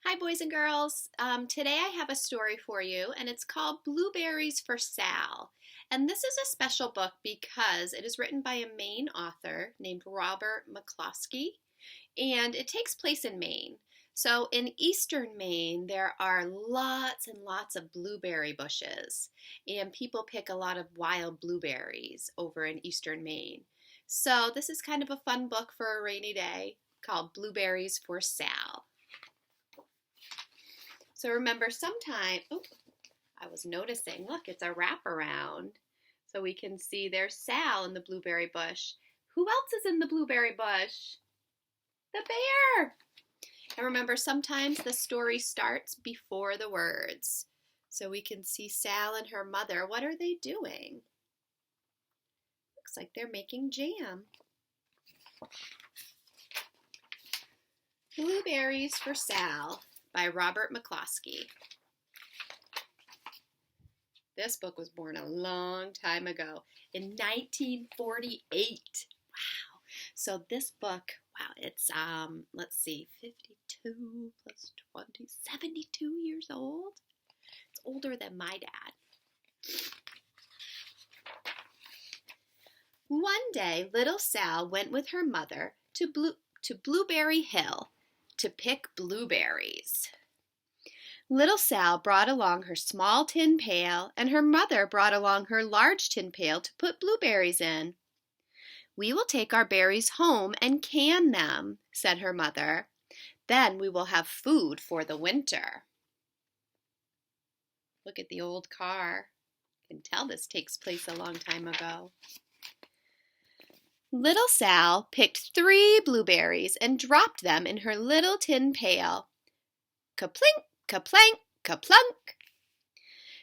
Hi, boys and girls. Today I have a story for you, and it's called Blueberries for Sal. And this is a special book because it is written by a Maine author named Robert McCloskey, and it takes place in Maine. So in eastern Maine, there are lots and lots of blueberry bushes, and people pick a lot of wild blueberries over in eastern Maine. So this is kind of a fun book for a rainy day called Blueberries for Sal. So remember I was noticing, look, it's a wraparound. So we can see there's Sal in the blueberry bush. Who else is in the blueberry bush? The bear. And remember, sometimes the story starts before the words. So we can see Sal and her mother. What are they doing? Looks like they're making jam. Blueberries for Sal by Robert McCloskey. This book was born a long time ago in 1948. Wow. So this book, it's, let's see, 52 plus 20, 72 years old. It's older than my dad. One day, little Sal went with her mother to Blueberry Hill to pick blueberries. Little Sal brought along her small tin pail, and her mother brought along her large tin pail to put blueberries in. "We will take our berries home and can them," said her mother. "Then we will have food for the winter." Look at the old car. You can tell this takes place a long time ago. Little Sal picked 3 blueberries and dropped them in her little tin pail. Ka-plink, ka-plank, ka-plunk.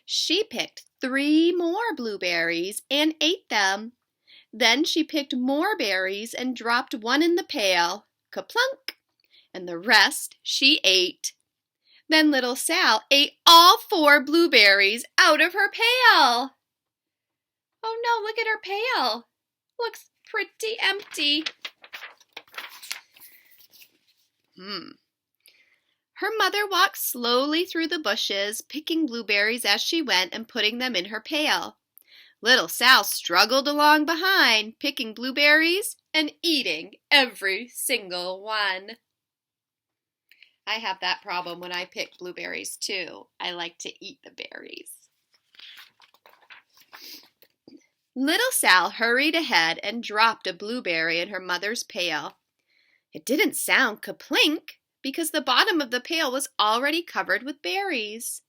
She picked 3 more blueberries and ate them. Then she picked more berries and dropped one in the pail. Ka-plunk. And the rest she ate. Then little Sal ate all 4 blueberries out of her pail. Oh no, look at her pail. Looks pretty empty. Her mother walked slowly through the bushes, picking blueberries as she went and putting them in her pail. Little Sal struggled along behind, picking blueberries and eating every single one. I have that problem when I pick blueberries too. I like to eat the berries. Little Sal hurried ahead and dropped a blueberry in her mother's pail. It didn't sound ka-plink because the bottom of the pail was already covered with berries.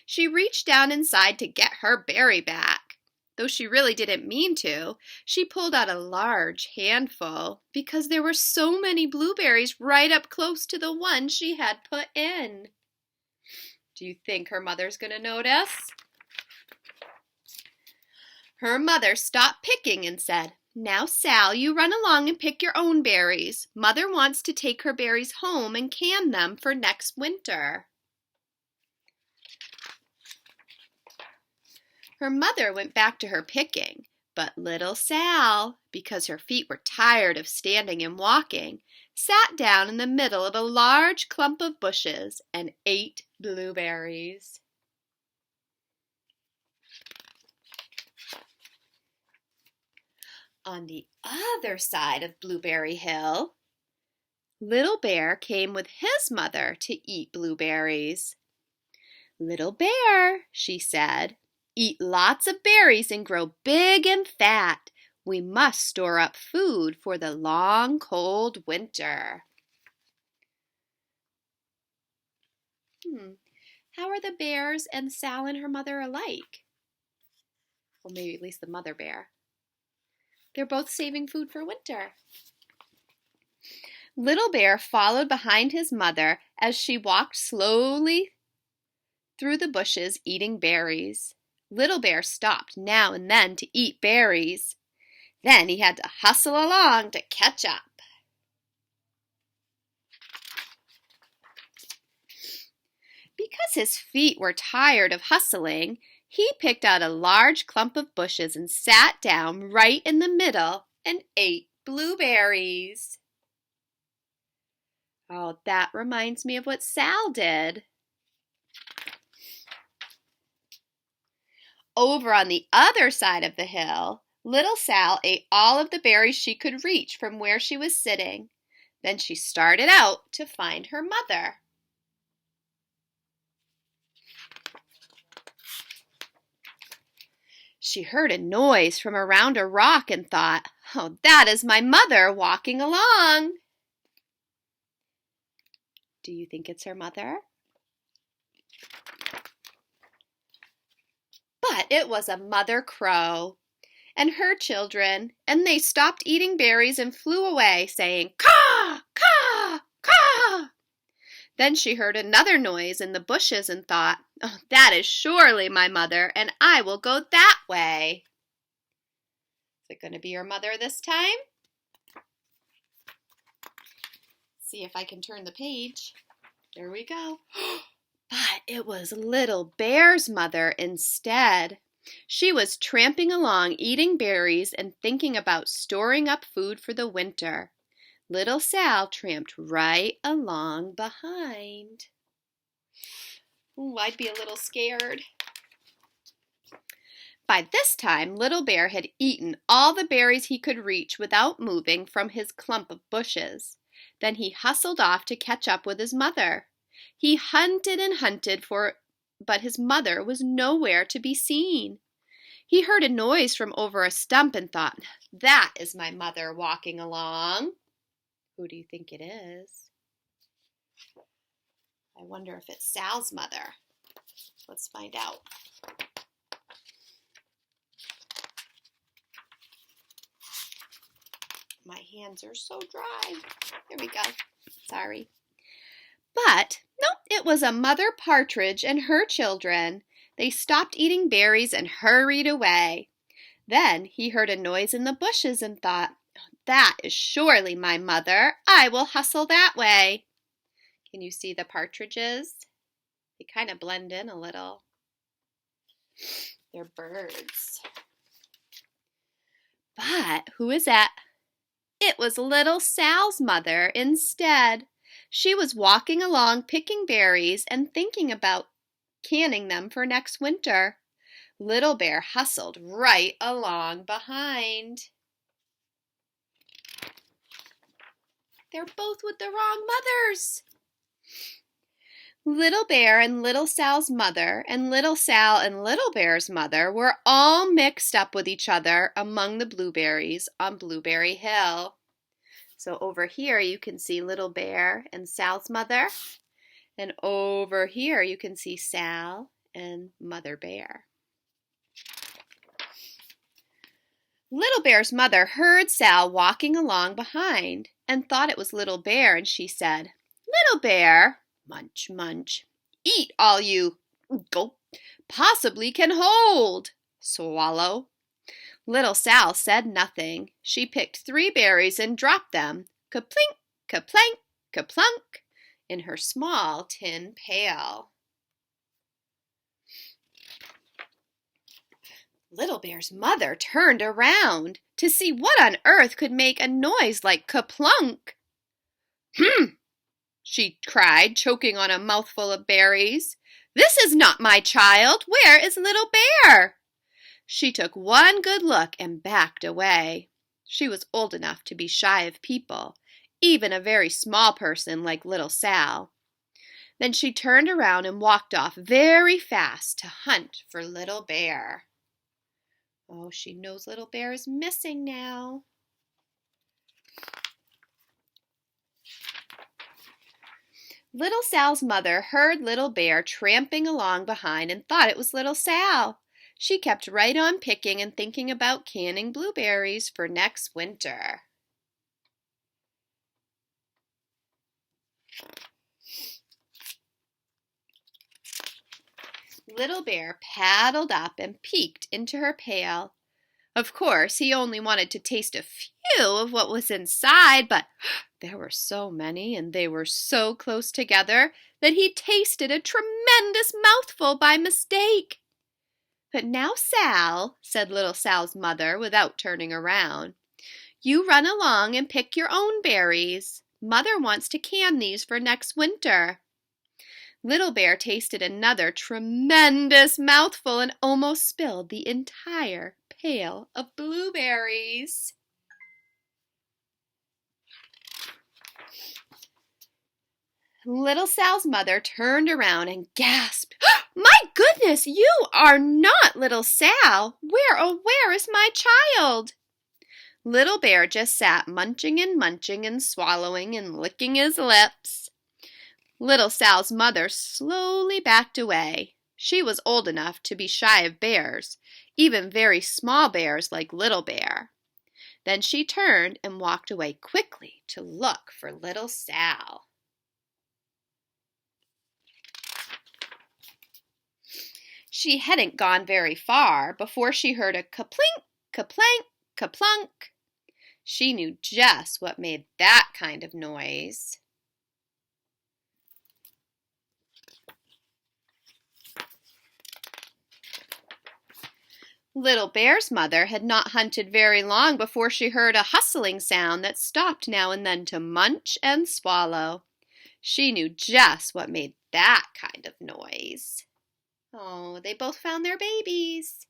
She reached down inside to get her berry back. Though she really didn't mean to, she pulled out a large handful because there were so many blueberries right up close to the one she had put in. Do you think her mother's going to notice? Her mother stopped picking and said, "Now, Sal, you run along and pick your own berries. Mother wants to take her berries home and can them for next winter." Her mother went back to her picking, but little Sal, because her feet were tired of standing and walking, sat down in the middle of a large clump of bushes and ate blueberries. On the other side of Blueberry Hill, Little Bear came with his mother to eat blueberries. "Little Bear," she said, "eat lots of berries and grow big and fat. We must store up food for the long, cold winter." How are the bears and Sal and her mother alike? Well, maybe at least the mother bear. They're both saving food for winter. Little Bear followed behind his mother as she walked slowly through the bushes eating berries. Little Bear stopped now and then to eat berries. Then he had to hustle along to catch up. Because his feet were tired of hustling, he picked out a large clump of bushes and sat down right in the middle and ate blueberries. Oh, that reminds me of what Sal did. Over on the other side of the hill, little Sal ate all of the berries she could reach from where she was sitting. Then she started out to find her mother. She heard a noise from around a rock and thought, "Oh, that is my mother walking along." Do you think it's her mother? But it was a mother crow and her children, and they stopped eating berries and flew away, saying, "Caw, caw, caw." Then she heard another noise in the bushes and thought, "Oh, that is surely my mother, and I will go that way." Is it going to be your mother this time? See if I can turn the page. There we go. But it was Little Bear's mother instead. She was tramping along, eating berries and thinking about storing up food for the winter. Little Sal tramped right along behind. Ooh, I'd be a little scared. By this time, Little Bear had eaten all the berries he could reach without moving from his clump of bushes. Then he hustled off to catch up with his mother. He hunted and hunted but his mother was nowhere to be seen. He heard a noise from over a stump and thought, "That is my mother walking along." Who do you think it is? I wonder if it's Sal's mother. Let's find out. My hands are so dry. There we go. Sorry. But, no, it was a mother partridge and her children. They stopped eating berries and hurried away. Then he heard a noise in the bushes and thought, "That is surely my mother. I will hustle that way." Can you see the partridges? They kind of blend in a little. They're birds. But who is that? It was Little Sal's mother instead. She was walking along picking berries and thinking about canning them for next winter. Little Bear hustled right along behind. They're both with the wrong mothers. Little Bear and Little Sal's mother and Little Sal and Little Bear's mother were all mixed up with each other among the blueberries on Blueberry Hill. So over here you can see Little Bear and Sal's mother, and over here you can see Sal and Mother Bear. Little Bear's mother heard Sal walking along behind and thought it was Little Bear, and she said, "Little Bear, munch, munch, eat all you gulp possibly can hold. Swallow." Little Sal said nothing. She picked 3 berries and dropped them, kaplink, kaplank, kaplunk, in her small tin pail. Little Bear's mother turned around to see what on earth could make a noise like kaplunk. She cried, choking on a mouthful of berries. "This is not my child. Where is Little Bear?" She took one good look and backed away. She was old enough to be shy of people, even a very small person like Little Sal. Then she turned around and walked off very fast to hunt for Little Bear. Oh, she knows Little Bear is missing now. Little Sal's mother heard Little Bear tramping along behind and thought it was Little Sal. She kept right on picking and thinking about canning blueberries for next winter. Little Bear paddled up and peeked into her pail. Of course, he only wanted to taste a few of what was inside, but there were so many and they were so close together that he tasted a tremendous mouthful by mistake. "But now, Sal," said Little Sal's mother without turning around, "you run along and pick your own berries. Mother wants to can these for next winter." Little Bear tasted another tremendous mouthful and almost spilled the entire pail of blueberries. Little Sal's mother turned around and gasped, "My goodness, you are not Little Sal! Where is my child?" Little Bear just sat munching and swallowing and licking his lips. Little Sal's mother slowly backed away. She was old enough to be shy of bears, even very small bears like Little Bear. Then she turned and walked away quickly to look for Little Sal. She hadn't gone very far before she heard a kaplink, kaplank, kaplunk. She knew just what made that kind of noise. Little Bear's mother had not hunted very long before she heard a hustling sound that stopped now and then to munch and swallow. She knew just what made that kind of noise. Oh, they both found their babies.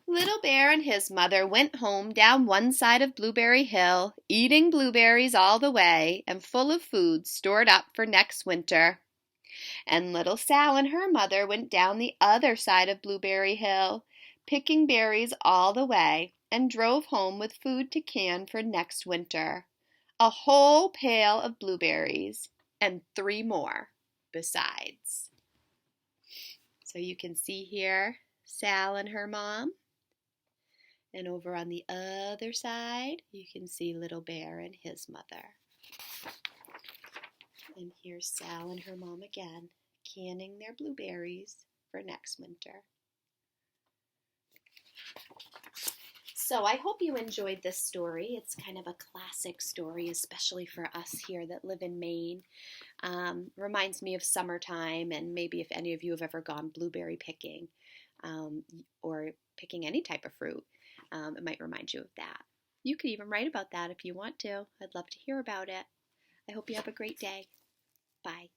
Little Bear and his mother went home down one side of Blueberry Hill, eating blueberries all the way and full of food stored up for next winter. And Little Sal and her mother went down the other side of Blueberry Hill, picking berries all the way, and drove home with food to can for next winter. A whole pail of blueberries, and 3 more besides. So you can see here Sal and her mom. And over on the other side, you can see Little Bear and his mother. And here's Sal and her mom again, canning their blueberries for next winter. So I hope you enjoyed this story. It's kind of a classic story, especially for us here that live in Maine. Reminds me of summertime, and maybe if any of you have ever gone blueberry picking or picking any type of fruit, it might remind you of that. You could even write about that if you want to. I'd love to hear about it. I hope you have a great day. Bye.